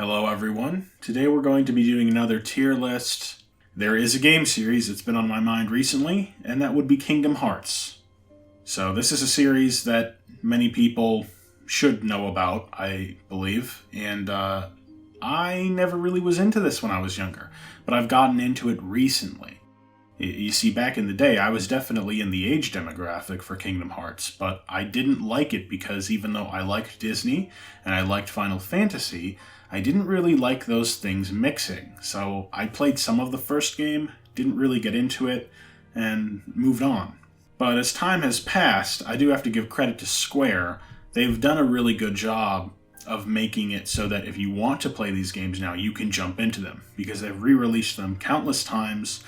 Hello, everyone. Today we're going to be doing another tier list. There is a game series that's been on my mind recently, and that would be Kingdom Hearts. So, this is a series that many people should know about, I believe, and I never really was into this when I was younger, but I've gotten into it recently. You see, back in the day, I was definitely in the age demographic for Kingdom Hearts, but I didn't like it because even though I liked Disney and I liked Final Fantasy, I didn't really like those things mixing. So I played some of the first game, didn't really get into it, and moved on. But as time has passed, I do have to give credit to Square. They've done a really good job of making it so that if you want to play these games now, you can jump into them, because they've re-released them countless times,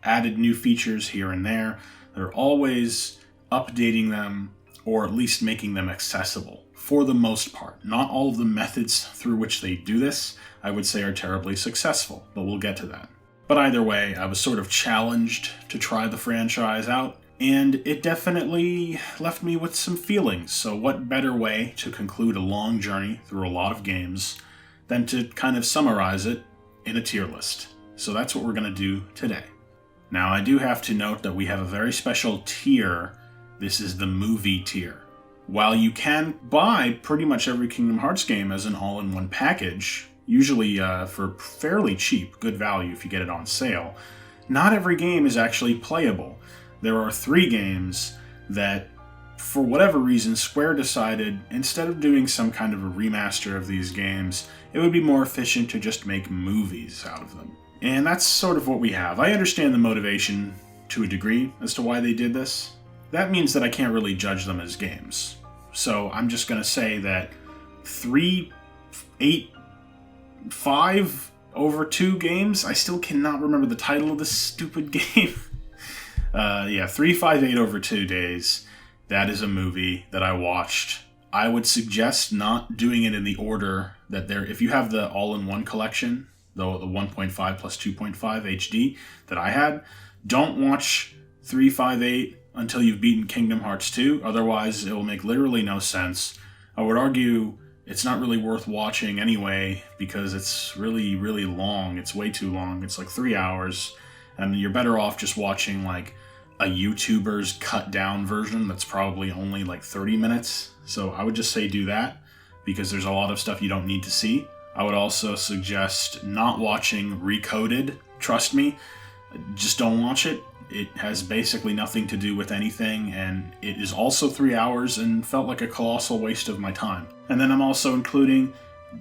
added new features here and there. They're always updating them, or at least making them accessible, for the most part. Not all of the methods through which they do this, I would say, are terribly successful, but we'll get to that. But either way, I was sort of challenged to try the franchise out, and it definitely left me with some feelings. So what better way to conclude a long journey through a lot of games than to kind of summarize it in a tier list. So that's what we're going to do today. Now, I do have to note that we have a very special tier. This is the movie tier. While you can buy pretty much every Kingdom Hearts game as an all-in-one package, usually for fairly cheap, good value if you get it on sale, not every game is actually playable. There are 3 games that, for whatever reason, Square decided, instead of doing some kind of a remaster of these games, it would be more efficient to just make movies out of them. And that's sort of what we have. I understand the motivation to a degree as to why they did this. That means that I can't really judge them as games. So I'm just going to say that 3, 8, 5 over 2 games, I still cannot remember the title of this stupid game. 3, 5, 8 over 2 days. That is a movie that I watched. I would suggest not doing it in the order that if you have the all-in-one collection, the 1.5 plus 2.5 HD that I had, don't watch 3, 5, 8 until you've beaten Kingdom Hearts 2. Otherwise, it will make literally no sense. I would argue it's not really worth watching anyway, because it's really, really long. It's way too long. It's like 3 hours, and you're better off just watching like a YouTuber's cut down version that's probably only like 30 minutes. So I would just say do that, because there's a lot of stuff you don't need to see. I would also suggest not watching Recoded. Trust me, just don't watch it. It has basically nothing to do with anything, and it is also 3 hours and felt like a colossal waste of my time. And then I'm also including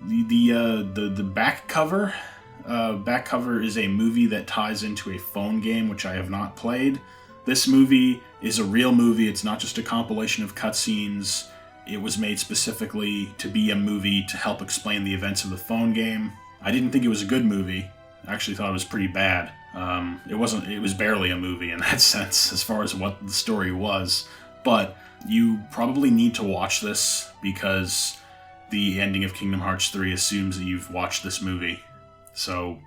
the back cover. Back cover is a movie that ties into a phone game, which I have not played. This movie is a real movie. It's not just a compilation of cutscenes. It was made specifically to be a movie to help explain the events of the phone game. I didn't think it was a good movie. I actually thought it was pretty bad. It was barely a movie in that sense, as far as what the story was. But you probably need to watch this, because the ending of Kingdom Hearts 3 assumes that you've watched this movie. So,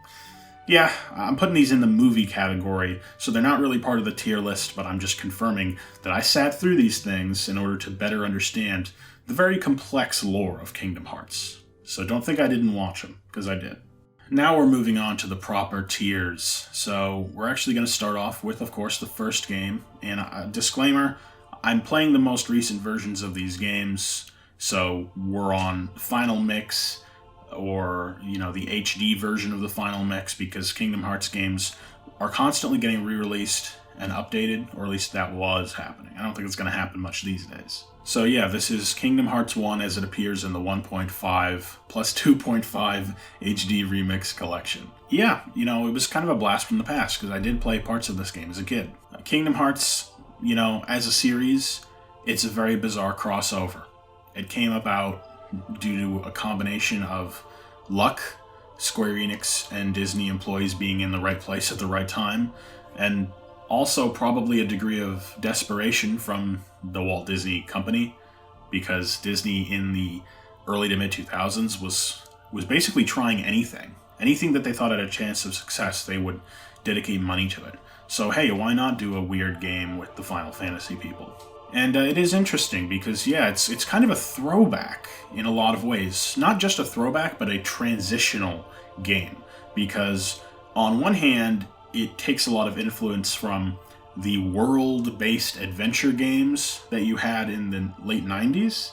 yeah, I'm putting these in the movie category, so they're not really part of the tier list, but I'm just confirming that I sat through these things in order to better understand the very complex lore of Kingdom Hearts. So don't think I didn't watch them, because I did. Now we're moving on to the proper tiers. So we're actually going to start off with, of course, the first game. And a disclaimer, I'm playing the most recent versions of these games, so we're on Final Mix, or the HD version of the Final Mix, because Kingdom Hearts games are constantly getting re-released and updated, or at least that was happening. I don't think it's going to happen much these days. So yeah, this is Kingdom Hearts 1 as it appears in the 1.5 plus 2.5 HD Remix collection. Yeah, it was kind of a blast from the past, because I did play parts of this game as a kid. Kingdom Hearts, as a series, it's a very bizarre crossover. It came about due to a combination of luck, Square Enix and Disney employees being in the right place at the right time, and also probably a degree of desperation from the Walt Disney Company, because Disney in the early to mid-2000s was basically trying anything. Anything that they thought had a chance of success, they would dedicate money to it. So hey, why not do a weird game with the Final Fantasy people? And it is interesting because, yeah, it's kind of a throwback in a lot of ways. Not just a throwback, but a transitional game. Because on one hand, it takes a lot of influence from the world-based adventure games that you had in the late 90s,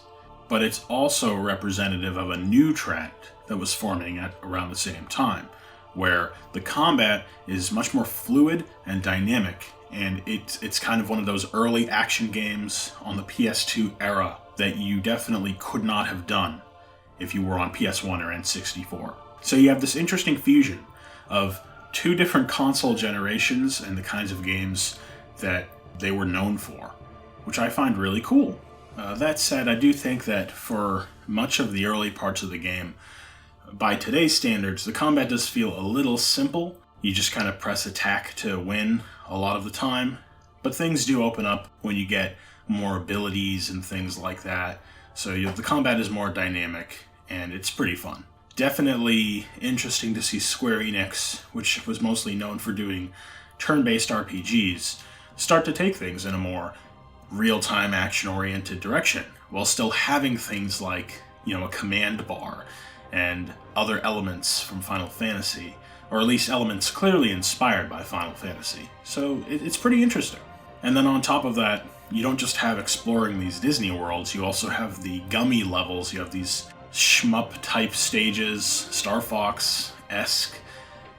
but it's also representative of a new trend that was forming at around the same time, where the combat is much more fluid and dynamic, and it's kind of one of those early action games on the PS2 era that you definitely could not have done if you were on PS1 or N64. So you have this interesting fusion of two different console generations and the kinds of games that they were known for, which I find really cool. That said, I do think that for much of the early parts of the game, by today's standards, the combat does feel a little simple. You just kind of press attack to win a lot of the time, but things do open up when you get more abilities and things like that. So the combat is more dynamic, and it's pretty fun. Definitely interesting to see Square Enix, which was mostly known for doing turn-based RPGs, start to take things in a more real-time action-oriented direction, while still having things like, a command bar and other elements from Final Fantasy, or at least elements clearly inspired by Final Fantasy. So it's pretty interesting. And then on top of that, you don't just have exploring these Disney worlds, you also have the gummy levels, you have these shmup-type stages, Star Fox-esque,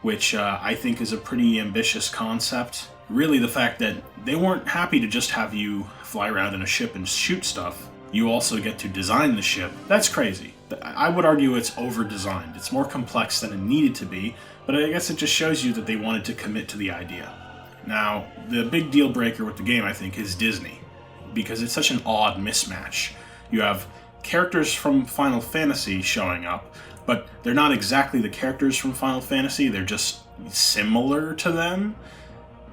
which I think is a pretty ambitious concept. Really, the fact that they weren't happy to just have you fly around in a ship and shoot stuff. You also get to design the ship. That's crazy. I would argue it's over-designed. It's more complex than it needed to be, but I guess it just shows you that they wanted to commit to the idea. Now, the big deal breaker with the game, I think, is Disney, because it's such an odd mismatch. You have characters from Final Fantasy showing up, but they're not exactly the characters from Final Fantasy, they're just similar to them.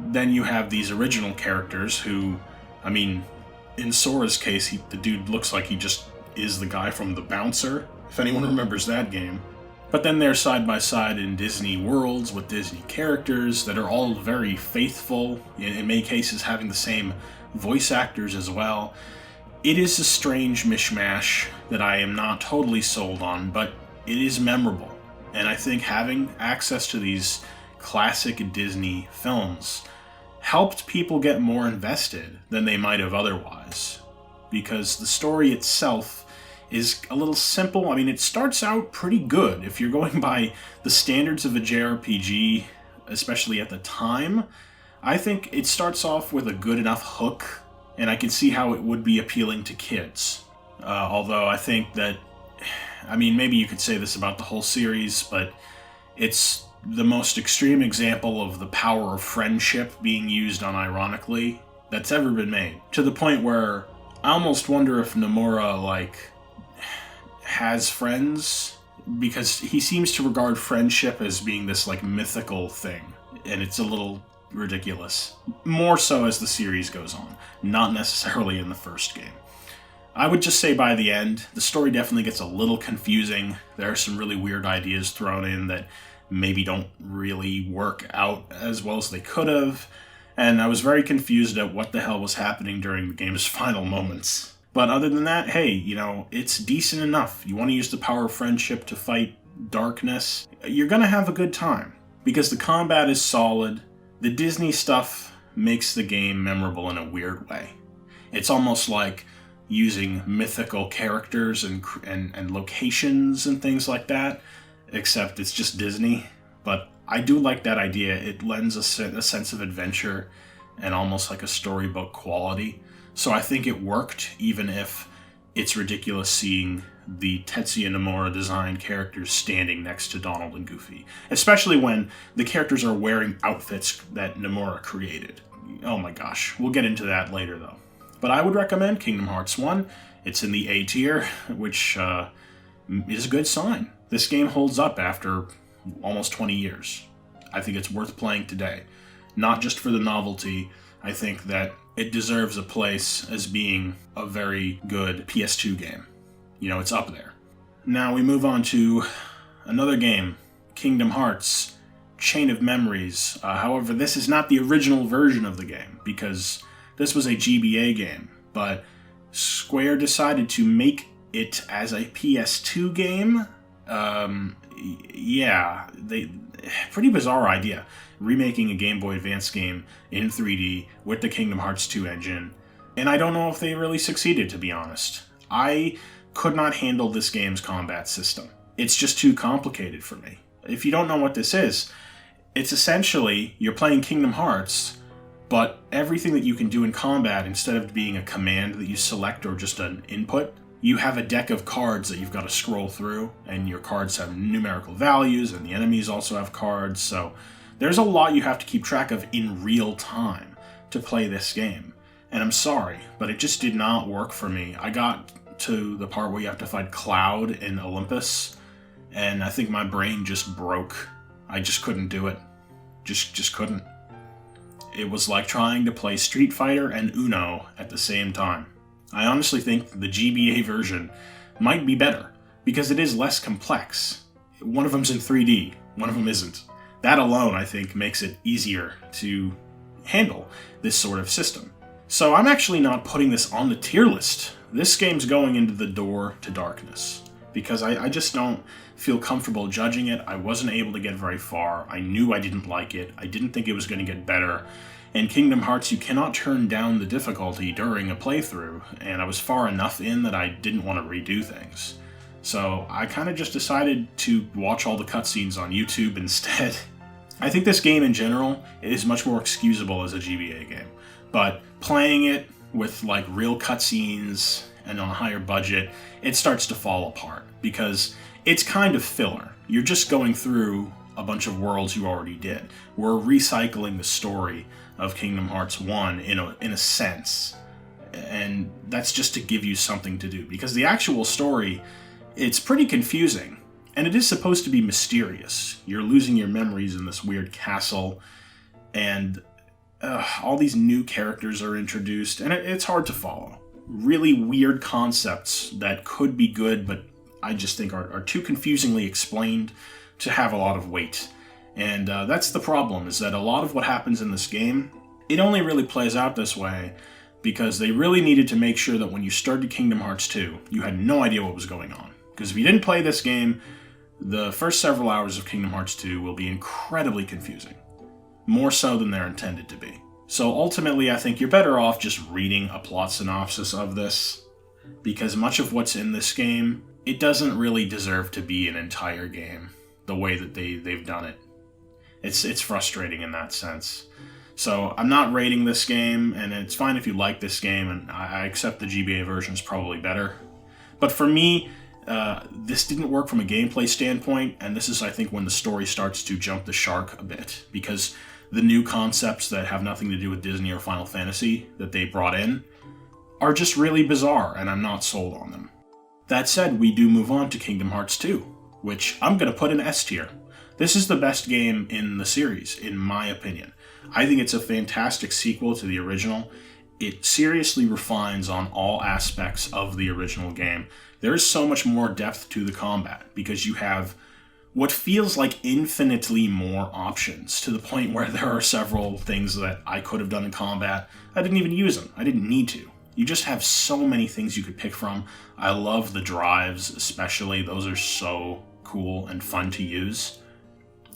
Then you have these original characters who, in Sora's case, the dude looks like he just is the guy from The Bouncer, if anyone remembers that game. But then they're side by side in Disney worlds with Disney characters that are all very faithful, in many cases having the same voice actors as well. It is a strange mishmash that I am not totally sold on, but it is memorable. And I think having access to these classic Disney films helped people get more invested than they might have otherwise. Because the story itself is a little simple. It starts out pretty good. If you're going by the standards of a JRPG, especially at the time, I think it starts off with a good enough hook, and I can see how it would be appealing to kids. Although I think that, maybe you could say this about the whole series, but it's the most extreme example of the power of friendship being used unironically that's ever been made. To the point where I almost wonder if Nomura, has friends, because he seems to regard friendship as being this, mythical thing, and it's a little ridiculous. More so as the series goes on, not necessarily in the first game. I would just say by the end, the story definitely gets a little confusing. There are some really weird ideas thrown in that maybe don't really work out as well as they could have, and I was very confused at what the hell was happening during the game's final moments. But other than that, hey, it's decent enough. You want to use the power of friendship to fight darkness, you're gonna have a good time, because the combat is solid. The Disney stuff makes the game memorable in a weird way. It's almost like using mythical characters and locations and things like that, except it's just Disney. But I do like that idea. It lends a sense of adventure and almost like a storybook quality. So I think it worked, even if it's ridiculous seeing the Tetsuya Nomura designed characters standing next to Donald and Goofy. Especially when the characters are wearing outfits that Nomura created. Oh my gosh, we'll get into that later though. But I would recommend Kingdom Hearts 1. It's in the A tier, which is a good sign. This game holds up after almost 20 years. I think it's worth playing today. Not just for the novelty, I think that it deserves a place as being a very good PS2 game. It's up there. Now we move on to another game, Kingdom Hearts Chain of Memories. However, this is not the original version of the game, because this was a GBA game but Square decided to make it as a PS2 game. Yeah, pretty bizarre idea. Remaking a Game Boy Advance game in 3D with the Kingdom Hearts 2 engine. And I don't know if they really succeeded, to be honest. I could not handle this game's combat system. It's just too complicated for me. If you don't know what this is, it's essentially you're playing Kingdom Hearts, but everything that you can do in combat, instead of being a command that you select or just an input, you have a deck of cards that you've got to scroll through, and your cards have numerical values, and the enemies also have cards, so there's a lot you have to keep track of in real time to play this game. And I'm sorry, but it just did not work for me. I got to the part where you have to fight Cloud in Olympus, and I think my brain just broke. I just couldn't do it. Just couldn't. It was like trying to play Street Fighter and Uno at the same time. I honestly think the GBA version might be better, because it is less complex. One of them's in 3D, one of them isn't. That alone, I think, makes it easier to handle this sort of system. So I'm actually not putting this on the tier list. This game's going into the Door to Darkness, because I just don't feel comfortable judging it. I wasn't able to get very far. I knew I didn't like it. I didn't think it was going to get better. In Kingdom Hearts, you cannot turn down the difficulty during a playthrough, and I was far enough in that I didn't want to redo things. So I kind of just decided to watch all the cutscenes on YouTube instead. I think this game in general is much more excusable as a GBA game, but playing it with like real cutscenes and on a higher budget, it starts to fall apart because it's kind of filler. You're just going through a bunch of worlds you already did. We're recycling the story of Kingdom Hearts 1 in a sense, and that's just to give you something to do, because the actual story, it's pretty confusing, and it is supposed to be mysterious. You're losing your memories in this weird castle, and all these new characters are introduced, and it's hard to follow. Really weird concepts that could be good, but I just think are too confusingly explained to have a lot of weight. And that's the problem, is that a lot of what happens in this game, it only really plays out this way because they really needed to make sure that when you started Kingdom Hearts 2, you had no idea what was going on. Because if you didn't play this game, the first several hours of Kingdom Hearts 2 will be incredibly confusing. More so than they're intended to be. So ultimately, I think you're better off just reading a plot synopsis of this, because much of what's in this game, it doesn't really deserve to be an entire game the way that they've done it. It's frustrating in that sense. So I'm not rating this game, and it's fine if you like this game, and I accept the GBA version is probably better. But for me, this didn't work from a gameplay standpoint, and this is, I think, when the story starts to jump the shark a bit, because the new concepts that have nothing to do with Disney or Final Fantasy that they brought in are just really bizarre, and I'm not sold on them. That said, we do move on to Kingdom Hearts 2, which I'm going to put in S tier. This is the best game in the series, in my opinion. I think it's a fantastic sequel to the original. It seriously refines on all aspects of the original game. There is so much more depth to the combat, because you have what feels like infinitely more options, to the point where there are several things that I could have done in combat. I didn't even use them. I didn't need to. You just have so many things you could pick from. I love the drives, especially. Those are so cool and fun to use.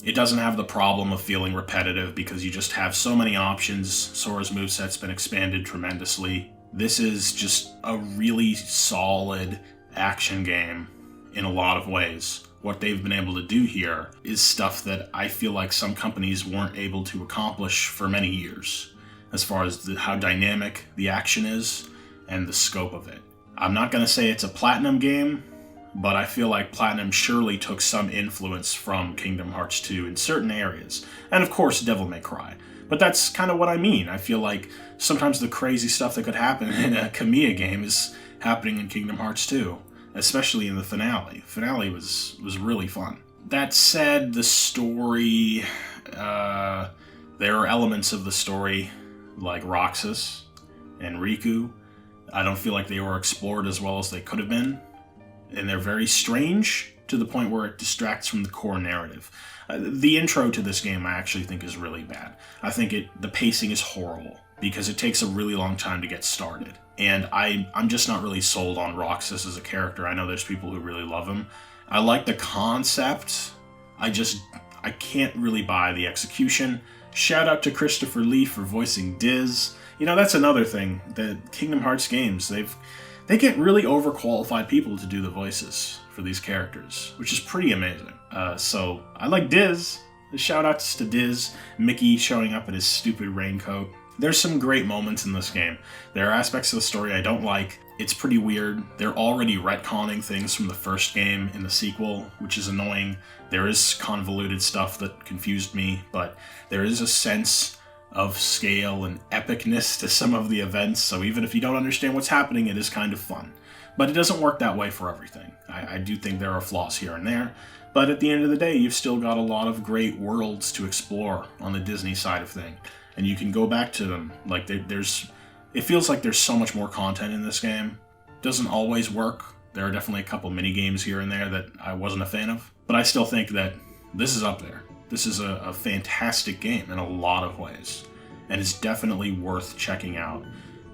It doesn't have the problem of feeling repetitive because you just have so many options. Sora's moveset's been expanded tremendously. This is just a really solid action game in a lot of ways. What they've been able to do here is stuff that I feel like some companies weren't able to accomplish for many years, as far as how dynamic the action is and the scope of it. I'm not going to say it's a Platinum game, but I feel like Platinum surely took some influence from Kingdom Hearts 2 in certain areas. And of course, Devil May Cry. But that's kind of what I mean. I feel like sometimes the crazy stuff that could happen in a Kamiya game is happening in Kingdom Hearts 2, especially in the finale. Finale was really fun. That said, the story, there are elements of the story like Roxas and Riku. I don't feel like they were explored as well as they could have been. And they're very strange to the point where it distracts from the core narrative. The intro to this game I actually think is really bad. I think the pacing is horrible. because it takes a really long time to get started. And I'm just not really sold on Roxas as a character. I know there's people who really love him. I like the concept. I can't really buy the execution. Shout out to Christopher Lee for voicing Diz. You know, that's another thing. The Kingdom Hearts games, they get really overqualified people to do the voices for these characters, which is pretty amazing. So I like Diz. Shout outs to Diz, Mickey showing up in his stupid raincoat. There's some great moments in this game. There are aspects of the story I don't like. It's pretty weird. They're already retconning things from the first game in the sequel, which is annoying. There is convoluted stuff that confused me, but there is a sense of scale and epicness to some of the events, so even if you don't understand what's happening, it is kind of fun. But it doesn't work that way for everything. I do think there are flaws here and there, but at the end of the day, you've still got a lot of great worlds to explore on the Disney side of things. And you can go back to them. Like, it feels like there's so much more content in this game. Doesn't always work. There are definitely a couple mini games here and there that I wasn't a fan of. But I still think that this is up there. This is a fantastic game in a lot of ways. And it's definitely worth checking out.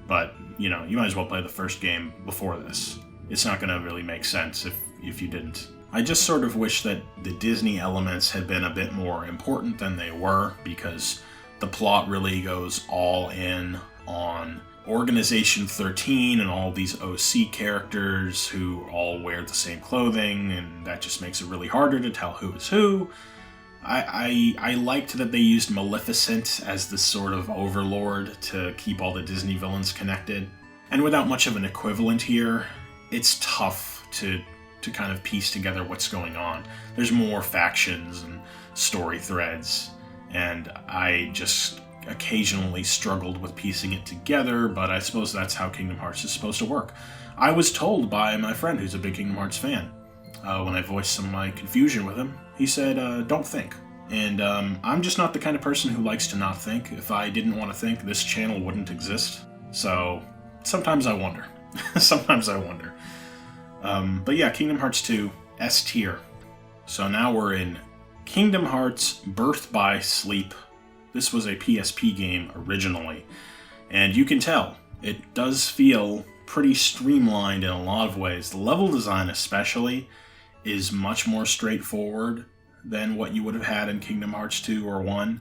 But, you know, you might as well play the first game before this. It's not going to really make sense if you didn't. I just sort of wish that the Disney elements had been a bit more important than they were, because the plot really goes all in on Organization 13 and all these OC characters who all wear the same clothing, and that just makes it really harder to tell who is who. I liked that they used Maleficent as this sort of overlord to keep all the Disney villains connected. And without much of an equivalent here, it's tough to kind of piece together what's going on. There's more factions and story threads, and I just occasionally struggled with piecing it together, but I suppose that's how Kingdom Hearts is supposed to work. I was told by my friend who's a big Kingdom Hearts fan, when I voiced some of my confusion with him, he said, don't think. And I'm just not the kind of person who likes to not think. If I didn't want to think, this channel wouldn't exist. So sometimes I wonder. Sometimes I wonder. But yeah, Kingdom Hearts 2, S tier. So now we're in Kingdom Hearts Birth by Sleep. This was a PSP game originally, and you can tell it does feel pretty streamlined in a lot of ways. The level design especially is much more straightforward than what you would have had in Kingdom Hearts 2 or 1,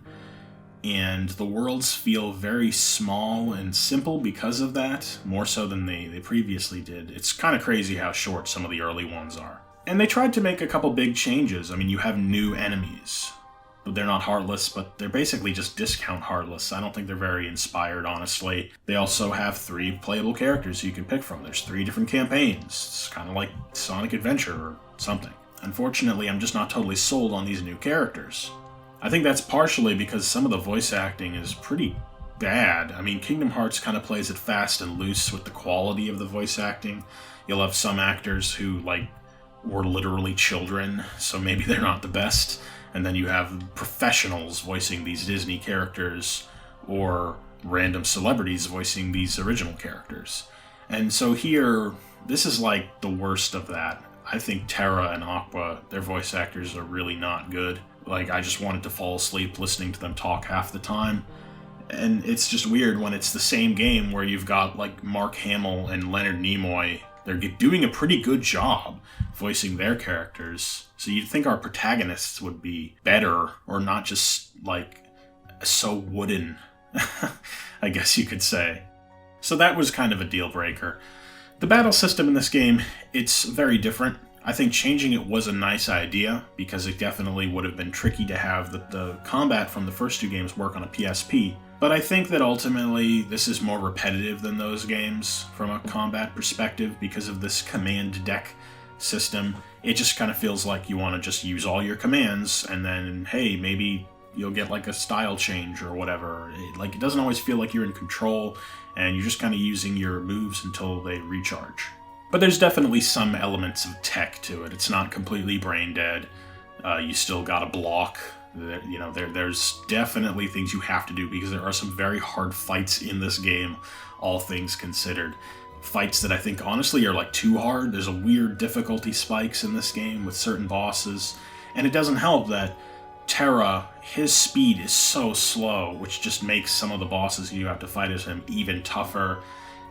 and the worlds feel very small and simple because of that, more so than they previously did. It's kind of crazy how short some of the early ones are. And they tried to make a couple big changes. I mean, you have new enemies. But they're not Heartless, but they're basically just discount Heartless. I don't think they're very inspired, honestly. They also have 3 playable characters you can pick from. There's 3 different campaigns. It's kind of like Sonic Adventure or something. Unfortunately, I'm just not totally sold on these new characters. I think that's partially because some of the voice acting is pretty bad. I mean, Kingdom Hearts kind of plays it fast and loose with the quality of the voice acting. You'll have some actors who, were literally children, so maybe they're not the best. And then you have professionals voicing these Disney characters, or random celebrities voicing these original characters. And so here, this is like the worst of that. I think Terra and Aqua, their voice actors are really not good. I just wanted to fall asleep listening to them talk half the time. And it's just weird when it's the same game where you've got Mark Hamill and Leonard Nimoy. They're doing a pretty good job voicing their characters. So you'd think our protagonists would be better, or not just so wooden, I guess you could say. So that was kind of a deal breaker. The battle system in this game, it's very different. I think changing it was a nice idea, because it definitely would have been tricky to have the combat from the first 2 games work on a PSP. But I think that ultimately this is more repetitive than those games from a combat perspective because of this command deck system. It just kind of feels like you want to just use all your commands, and then, hey, maybe you'll get a style change or whatever. It doesn't always feel like you're in control, and you're just kind of using your moves until they recharge. But there's definitely some elements of tech to it. It's not completely brain dead. You still gotta block. There's definitely things you have to do, because there are some very hard fights in this game, all things considered. Fights that I think honestly are too hard. There's a weird difficulty spikes in this game with certain bosses, and it doesn't help that Terra, his speed is so slow, which just makes some of the bosses you have to fight as him even tougher.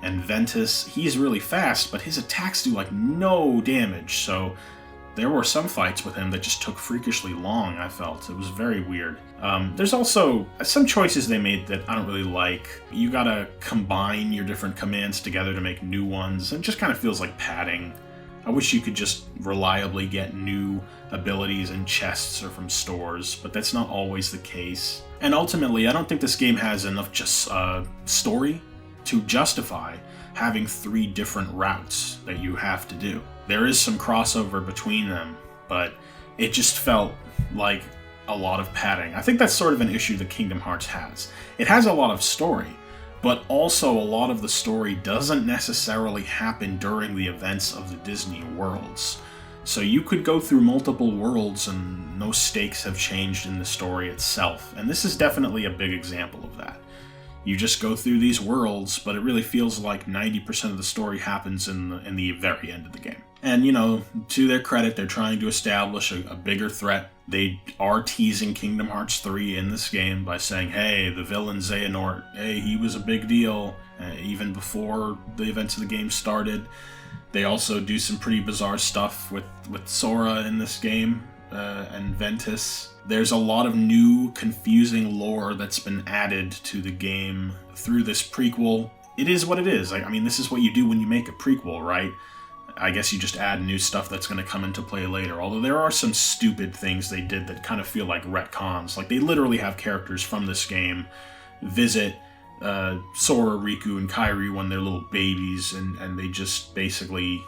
And Ventus, he's really fast, but his attacks do like no damage, so there were some fights with him that just took freakishly long, I felt. It was very weird. There's also some choices they made that I don't really like. You gotta combine your different commands together to make new ones, and it just kind of feels like padding. I wish you could just reliably get new abilities in chests or from stores, but that's not always the case. And ultimately, I don't think this game has enough just story to justify having 3 different routes that you have to do. There is some crossover between them, but it just felt like a lot of padding. I think that's sort of an issue that Kingdom Hearts has. It has a lot of story, but also a lot of the story doesn't necessarily happen during the events of the Disney worlds. So you could go through multiple worlds and no stakes have changed in the story itself, and this is definitely a big example of that. You just go through these worlds, but it really feels like 90% of the story happens in the very end of the game. And, to their credit, they're trying to establish a bigger threat. They are teasing Kingdom Hearts 3 in this game by saying, hey, the villain Xehanort, hey, he was a big deal, even before the events of the game started. They also do some pretty bizarre stuff with Sora in this game, and Ventus. There's a lot of new, confusing lore that's been added to the game through this prequel. It is what it is. I mean, this is what you do when you make a prequel, right? I guess you just add new stuff that's going to come into play later. Although there are some stupid things they did that kind of feel like retcons. Like, they literally have characters from this game visit Sora, Riku, and Kairi when they're little babies, and they just basically...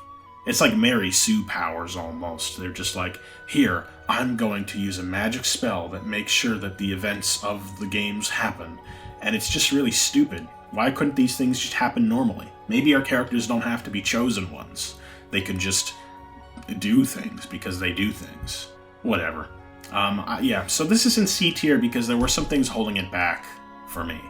It's like Mary Sue powers, almost. They're just like, here, I'm going to use a magic spell that makes sure that the events of the games happen. And it's just really stupid. Why couldn't these things just happen normally? Maybe our characters don't have to be chosen ones. They could just do things because they do things. Whatever. So this is in C tier because there were some things holding it back for me.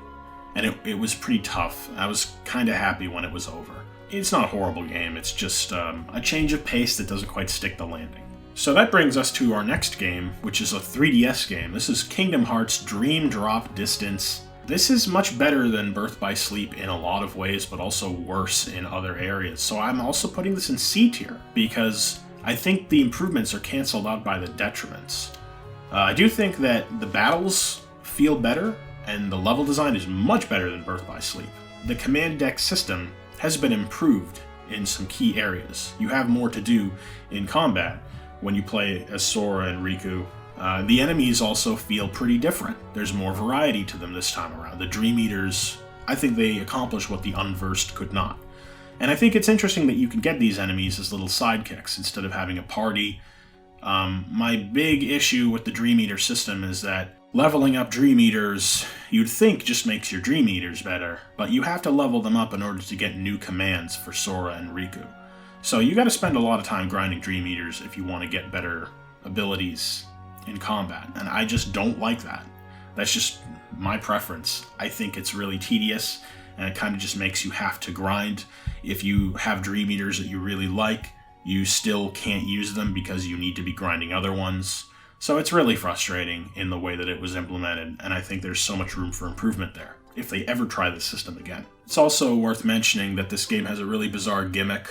And it was pretty tough. I was kind of happy when it was over. It's not a horrible game, it's just a change of pace that doesn't quite stick the landing. So that brings us to our next game, which is a 3DS game. This is Kingdom Hearts Dream Drop Distance. This is much better than Birth by Sleep in a lot of ways, but also worse in other areas. So I'm also putting this in C tier, because I think the improvements are canceled out by the detriments. I do think that the battles feel better, and the level design is much better than Birth by Sleep. The command deck system has been improved in some key areas. You have more to do in combat when you play as Sora and Riku. The enemies also feel pretty different. There's more variety to them this time around. The Dream Eaters, I think they accomplish what the Unversed could not. And I think it's interesting that you can get these enemies as little sidekicks instead of having a party. My big issue with the Dream Eater system is that leveling up Dream Eaters, you'd think just makes your Dream Eaters better, but you have to level them up in order to get new commands for Sora and Riku. So you gotta spend a lot of time grinding Dream Eaters if you want to get better abilities in combat, and I just don't like that. That's just my preference. I think it's really tedious, and it kind of just makes you have to grind. If you have Dream Eaters that you really like, you still can't use them because you need to be grinding other ones. So it's really frustrating in the way that it was implemented, and I think there's so much room for improvement there, if they ever try this system again. It's also worth mentioning that this game has a really bizarre gimmick,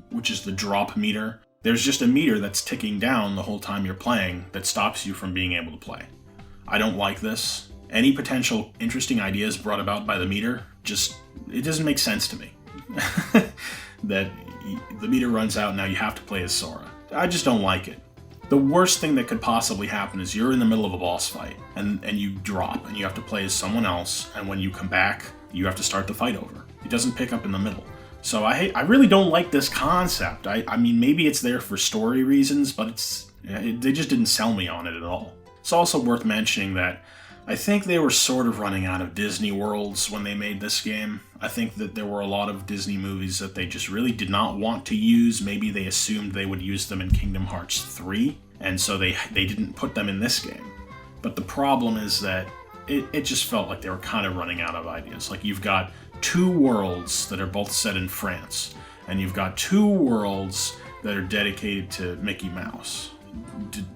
which is the drop meter. There's just a meter that's ticking down the whole time you're playing that stops you from being able to play. I don't like this. Any potential interesting ideas brought about by the meter, it doesn't make sense to me. That the meter runs out and now you have to play as Sora. I just don't like it. The worst thing that could possibly happen is you're in the middle of a boss fight, and you drop, and you have to play as someone else, and when you come back, you have to start the fight over. It doesn't pick up in the middle. So I really don't like this concept. I mean, maybe it's there for story reasons, but they just didn't sell me on it at all. It's also worth mentioning that I think they were sort of running out of Disney worlds when they made this game. I think that there were a lot of Disney movies that they just really did not want to use. Maybe they assumed they would use them in Kingdom Hearts 3, and so they didn't put them in this game. But the problem is that it just felt like they were kind of running out of ideas. Like, you've got 2 worlds that are both set in France, and you've got 2 worlds that are dedicated to Mickey Mouse.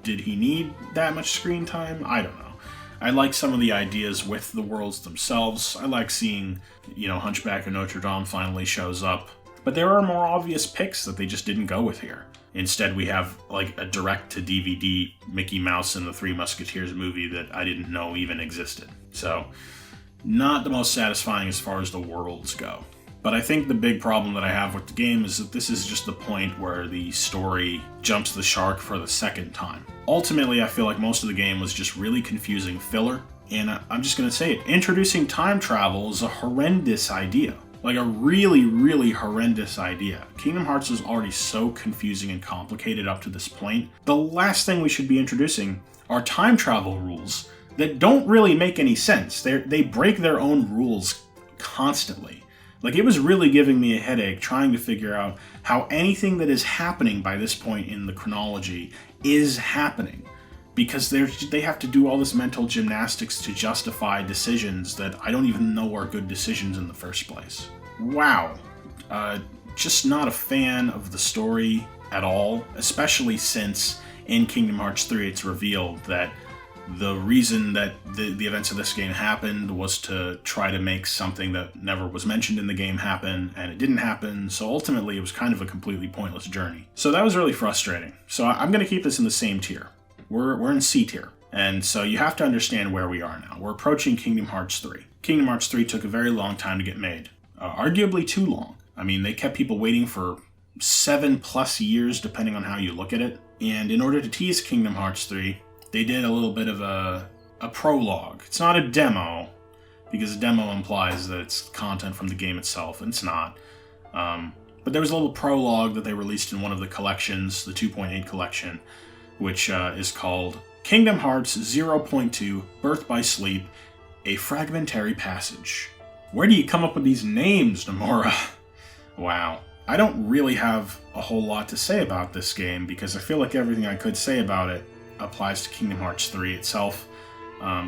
did he need that much screen time? I don't know. I like some of the ideas with the worlds themselves. I like seeing, Hunchback of Notre Dame finally shows up. But there are more obvious picks that they just didn't go with here. Instead, we have like a direct-to-DVD Mickey Mouse and the Three Musketeers movie that I didn't know even existed. So, not the most satisfying as far as the worlds go. But I think the big problem that I have with the game is that this is just the point where the story jumps the shark for the second time. Ultimately, I feel like most of the game was just really confusing filler, and I'm just going to say it. Introducing time travel is a horrendous idea. Like a really, really horrendous idea. Kingdom Hearts is already so confusing and complicated up to this point. The last thing we should be introducing are time travel rules that don't really make any sense. They break their own rules constantly. Like, it was really giving me a headache trying to figure out how anything that is happening by this point in the chronology is happening. Because they have to do all this mental gymnastics to justify decisions that I don't even know are good decisions in the first place. Wow. Just not a fan of the story at all, especially since in Kingdom Hearts 3 it's revealed that the reason that the events of this game happened was to try to make something that never was mentioned in the game happen, and it didn't happen, so ultimately it was kind of a completely pointless journey. So that was really frustrating. So I'm going to keep this in the same tier. We're in C tier, and so you have to understand where we are now. We're approaching Kingdom Hearts 3. Kingdom Hearts 3 took a very long time to get made. Arguably too long. I mean, they kept people waiting for 7+ years, depending on how you look at it. And in order to tease Kingdom Hearts 3, they did a little bit of a prologue. It's not a demo, because a demo implies that it's content from the game itself, and it's not. But there was a little prologue that they released in one of the collections, the 2.8 collection, which is called Kingdom Hearts 0.2 Birth by Sleep, A Fragmentary Passage. Where do you come up with these names, Nomura? Wow. I don't really have a whole lot to say about this game, because I feel like everything I could say about it applies to Kingdom Hearts 3 itself.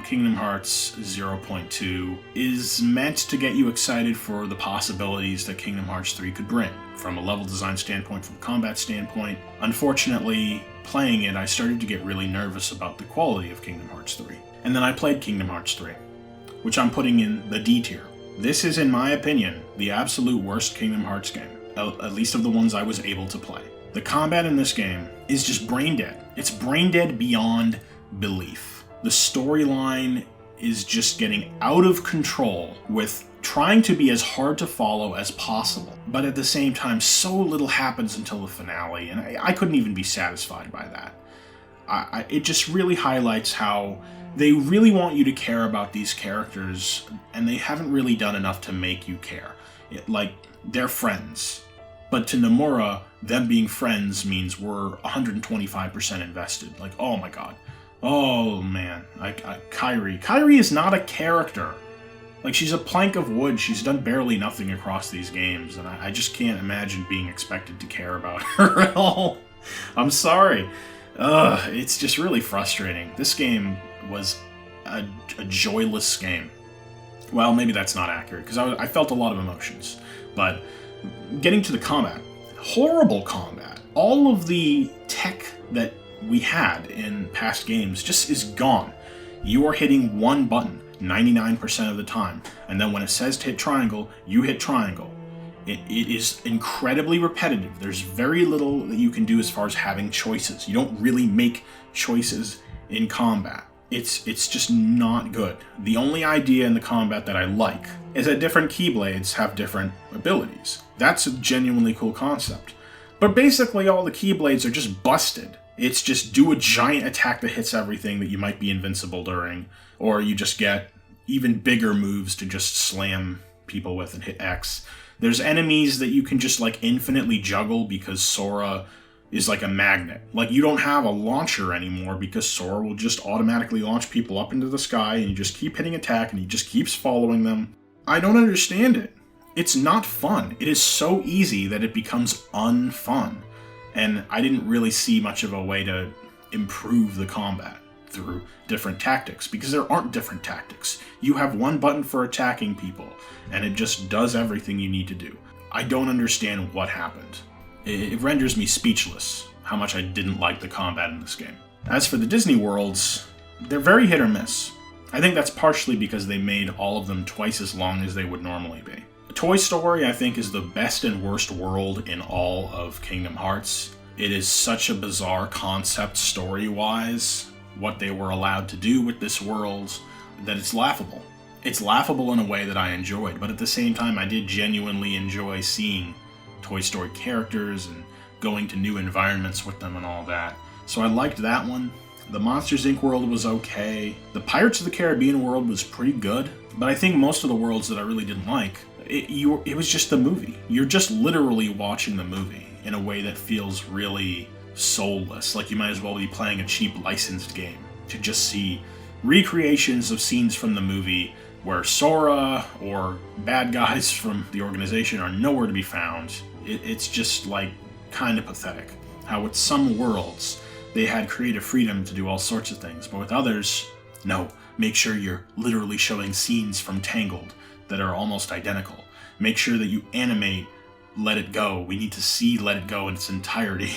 Kingdom Hearts 0.2 is meant to get you excited for the possibilities that Kingdom Hearts 3 could bring, from a level design standpoint, from a combat standpoint. Unfortunately, playing it, I started to get really nervous about the quality of Kingdom Hearts 3. And then I played Kingdom Hearts 3, which I'm putting in the D tier. This is, in my opinion, the absolute worst Kingdom Hearts game, at least of the ones I was able to play. The combat in this game is just brain dead. It's brain dead beyond belief. The storyline is just getting out of control with trying to be as hard to follow as possible. But at the same time, so little happens until the finale, and I couldn't even be satisfied by that. It just really highlights how they really want you to care about these characters, and they haven't really done enough to make you care. They're friends. But to Nomura, them being friends means we're 125% invested. Like, oh my god. Oh man. Kairi. Kairi is not a character. Like, she's a plank of wood. She's done barely nothing across these games, and I just can't imagine being expected to care about her at all. I'm sorry. It's just really frustrating. This game was a joyless game. Well, maybe that's not accurate, because I felt a lot of emotions. But getting to the combat, horrible combat. All of the tech that we had in past games just is gone. You are hitting one button 99% of the time, and then when it says to hit triangle, you hit triangle. It is incredibly repetitive. There's very little that you can do as far as having choices. You don't really make choices in combat. It's just not good. The only idea in the combat that I like is that different Keyblades have different abilities. That's a genuinely cool concept. But basically all the Keyblades are just busted. It's just do a giant attack that hits everything that you might be invincible during, or you just get even bigger moves to just slam people with and hit X. There's enemies that you can just infinitely juggle because Sora is like a magnet. Like, you don't have a launcher anymore because Sora will just automatically launch people up into the sky, and you just keep hitting attack and he just keeps following them. I don't understand it. It's not fun. It is so easy that it becomes unfun. And I didn't really see much of a way to improve the combat through different tactics, because there aren't different tactics. You have one button for attacking people, and it just does everything you need to do. I don't understand what happened. It renders me speechless. how much I didn't like the combat in this game. As for the Disney worlds, they're very hit or miss. I think that's partially because they made all of them twice as long as they would normally be. Toy Story, I think, is the best and worst world in all of Kingdom Hearts. It is such a bizarre concept story-wise, what they were allowed to do with this world, that it's laughable. It's laughable in a way that I enjoyed, but at the same time, I did genuinely enjoy seeing Toy Story characters and going to new environments with them and all that. So I liked that one. The Monsters, Inc. world was okay. The Pirates of the Caribbean world was pretty good, but I think most of the worlds that I really didn't like, it was just the movie. You're just literally watching the movie in a way that feels really soulless, like you might as well be playing a cheap licensed game to just see recreations of scenes from the movie where Sora or bad guys from the organization are nowhere to be found. It's just like kind of pathetic how with some worlds they had creative freedom to do all sorts of things, but with others, no, make sure you're literally showing scenes from Tangled that are almost identical. Make sure that you animate Let It Go. We need to see Let It Go in its entirety.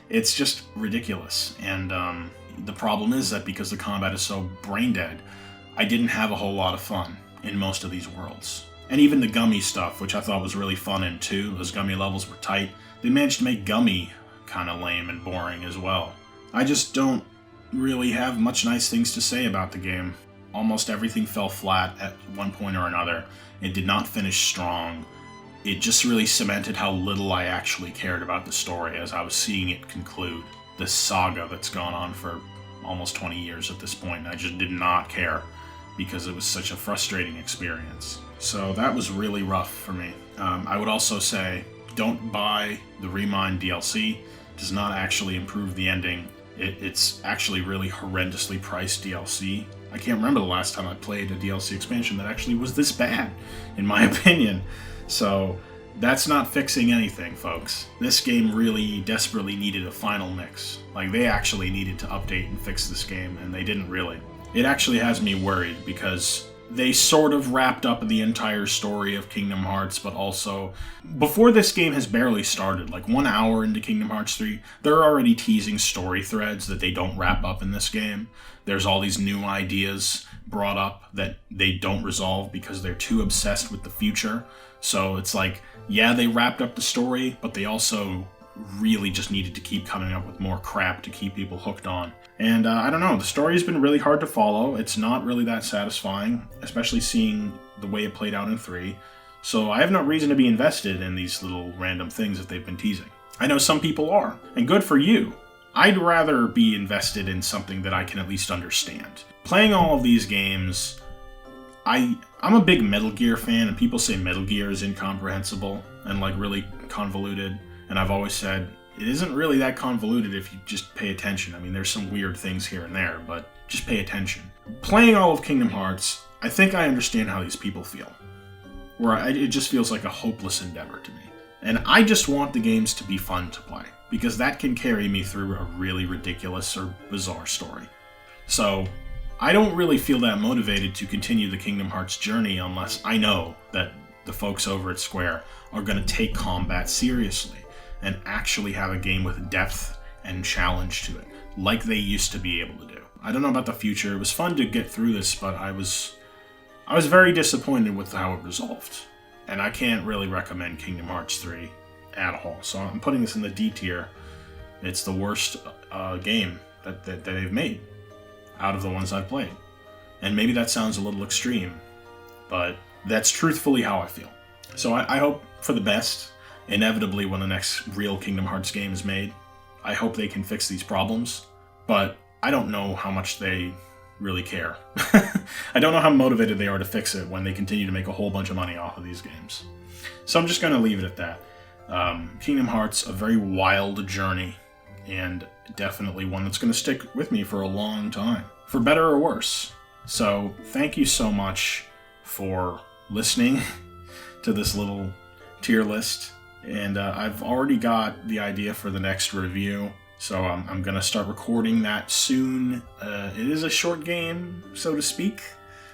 It's just ridiculous, and the problem is that because the combat is so brain dead, I didn't have a whole lot of fun in most of these worlds. And even the gummy stuff, which I thought was really fun in 2, those gummy levels were tight, they managed to make gummy kind of lame and boring as well. I just don't really have much nice things to say about the game. Almost everything fell flat at one point or another. It did not finish strong. It just really cemented how little I actually cared about the story as I was seeing it conclude. This saga that's gone on for almost 20 years at this point. I just did not care because it was such a frustrating experience. So that was really rough for me. I would also say, don't buy the Remind DLC. It does not actually improve the ending. It's actually really horrendously priced DLC. I can't remember the last time I played a DLC expansion that actually was this bad, in my opinion. So that's not fixing anything, folks. This game really desperately needed a final mix. Like, they actually needed to update and fix this game, and they didn't really. It actually has me worried because they sort of wrapped up the entire story of Kingdom Hearts, but also, before this game has barely started, like 1 hour into Kingdom Hearts 3, they're already teasing story threads that they don't wrap up in this game. There's all these new ideas brought up that they don't resolve because they're too obsessed with the future. So it's like, yeah, they wrapped up the story, but they also really just needed to keep coming up with more crap to keep people hooked on. And I don't know, the story's been really hard to follow. It's not really that satisfying, especially seeing the way it played out in 3. So I have no reason to be invested in these little random things that they've been teasing. I know some people are, and good for you. I'd rather be invested in something that I can at least understand. Playing all of these games, I'm a big Metal Gear fan, and people say Metal Gear is incomprehensible and like really convoluted, and I've always said, it isn't really that convoluted if you just pay attention. I mean, there's some weird things here and there, but just pay attention. Playing all of Kingdom Hearts, I think I understand how these people feel. It just feels like a hopeless endeavor to me. And I just want the games to be fun to play, because that can carry me through a really ridiculous or bizarre story. So, I don't really feel that motivated to continue the Kingdom Hearts journey unless I know that the folks over at Square are going to take combat seriously and actually have a game with depth and challenge to it, like they used to be able to do. I don't know about the future. It was fun to get through this, but I was very disappointed with how it resolved. And I can't really recommend Kingdom Hearts 3 at all. So I'm putting this in the D tier. It's the worst game that they've made out of the ones I've played. And maybe that sounds a little extreme, but that's truthfully how I feel. So I hope for the best. Inevitably, when the next real Kingdom Hearts game is made, I hope they can fix these problems, but I don't know how much they really care. I don't know how motivated they are to fix it when they continue to make a whole bunch of money off of these games. So I'm just going to leave it at that. Kingdom Hearts, a very wild journey, and definitely one that's going to stick with me for a long time, for better or worse. So thank you so much for listening to this little tier list. And I've already got the idea for the next review, so I'm going to start recording that soon. It is a short game, so to speak,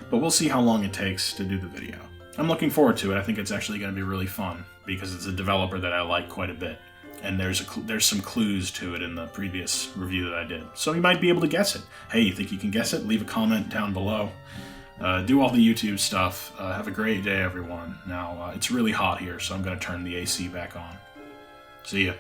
but we'll see how long it takes to do the video. I'm looking forward to it. I think it's actually going to be really fun, because it's a developer that I like quite a bit. and there's some clues to it in the previous review that I did. So you might be able to guess it. Hey, you think you can guess it? Leave a comment down below. Do all the YouTube stuff. Have a great day, everyone. Now, it's really hot here, so I'm going to turn the AC back on. See ya.